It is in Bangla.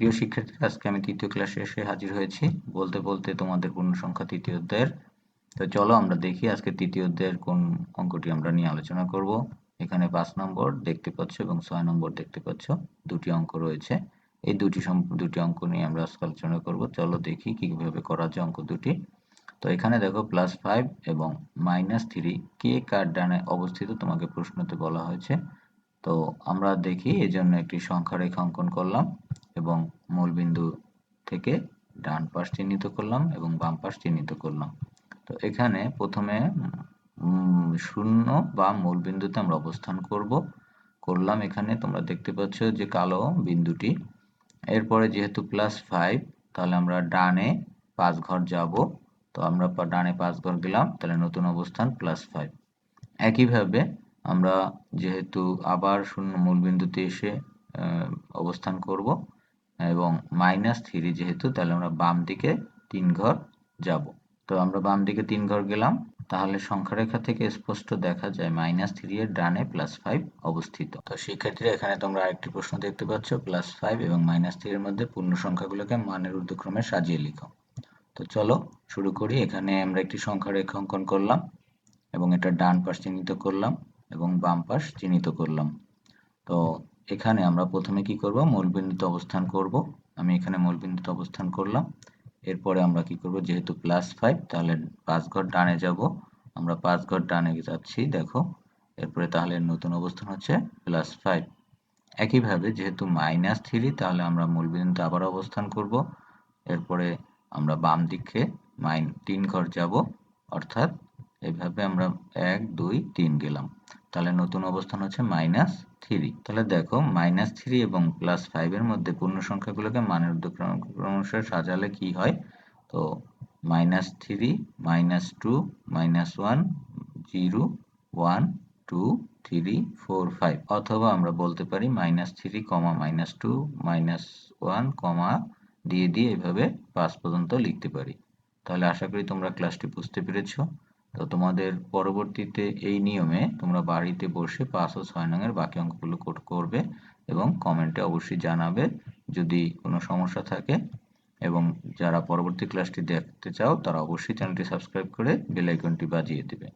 প্রিয় শিক্ষার্থীরা, আজকে আমি তৃতীয় ক্লাসে এসে হাজির হয়েছি বলতে বলতে তোমাদের পূর্ণসংখ্যা তৃতীয় অধ্যায়ের। তো চলো আমরা দেখি আজকে তৃতীয় অধ্যায়ের কোন অঙ্কটি আমরা নিয়ে আলোচনা করব। এখানে 5 নম্বর দেখতে পাচ্ছ এবং 6 নম্বর দেখতে পাচ্ছ, দুটি অঙ্ক রয়েছে। এই দুটি অঙ্ক নিয়ে আমরা আজকে আলোচনা করব। চলো দেখি কিভাবে করা যায় অঙ্ক দুটি। তো এখানে দেখো +5 এবং -3 কে কার ডানে অবস্থিত তোমাকে প্রশ্নতে বলা হয়েছে। তো আমরা দেখি এজন্য একটি সংখ্যা রেখা অঙ্কন করলাম এবং মূলবিন্দু থেকে ডান পাশ চিহ্নিত করলাম এবং বাম পাশ চিহ্নিত করলাম। তো এখানে প্রথমে 0 বা মূলবিন্দুতে আমরা অবস্থান করলাম। এখানে তোমরা দেখতে পাচ্ছ যে কালো বিন্দুটি। এরপরে যেহেতু +5, তাহলে আমরা ডানে 5 ঘর যাব। তো আমরা ডানে 5 ঘর গেলাম, তাহলে নতুন অবস্থান +5। একইভাবে আমরা যেহেতু আবার 0 মূলবিন্দুতে এসে অবস্থান করব এবং -3 যেহেতু, তাহলে আমরা বাম দিকে 3 ঘর যাব। তো আমরা বাম দিকে 3 ঘর গেলাম, তাহলে সংখ্যারেখা থেকে স্পষ্ট দেখা যায় -3 এর ডানে +5 অবস্থিত। তো শিক্ষার্থীরা, এখানে তোমরা আরেকটি প্রশ্ন দেখতে পাচ্ছ, +5 এবং -3 এর মধ্যে পূর্ণ সংখ্যাগুলোকে মানের ঊর্ধ্বক্রমে সাজিয়ে লিখো। তো চলো শুরু করি। এখানে আমরা একটি সংখ্যারেখা অঙ্কন করলাম এবং এটা ডান পাশ চিহ্নিত করলাম এবং বাম পাশ চিহ্নিত করলাম। তো এখানে আমরা প্রথমে কি করব, মূলবিন্দুতে অবস্থান করব। আমি এখানে মূলবিন্দুতে অবস্থান করলাম। এরপরে আমরা কি করব, যেহেতু +5, তাহলে 5 ঘর ডানে যাব। আমরা 5 ঘর ডানে যাচ্ছি, দেখো। এরপরে তাহলে নতুন অবস্থান হচ্ছে +5। একইভাবে যেহেতু -3, তাহলে আমরা মূলবিন্দুতে আবার অবস্থান করব। এরপরে আমরা বাম দিকে 3 ঘর যাব, অর্থাৎ এভাবে আমরা 1 2 3 গেলাম। তাহলে নতুন অবস্থান হচ্ছে -3। তাহলে দেখো -3 এবং +5 এর মধ্যে পূর্ণ সংখ্যাগুলোকে মানের ঊর্ধ্বক্রম অনুসারে সাজালে কি হয়। তো -3 -2 -1 0 1 2 3 4 5, অথবা আমরা বলতে পারি -3, -2 -1, দিয়ে এভাবে 5 পর্যন্ত লিখতে পারি। তাহলে আশা করি তোমরা ক্লাসটি বুঝতে পেরেছো। তো তোমাদের পরবর্তীতে এই নিয়মে তোমরা বাড়িতে বসে 5 ও 6 নং এর বাকি অঙ্কগুলো করবে এবং কমেন্টে অবশ্যই জানাবে যদি কোনো সমস্যা থাকে। এবং যারা পরবর্তী ক্লাসটি দেখতে চাও তারা অবশ্যই চ্যানেলটি সাবস্ক্রাইব করে বেল আইকনটি বাজিয়ে দেবে।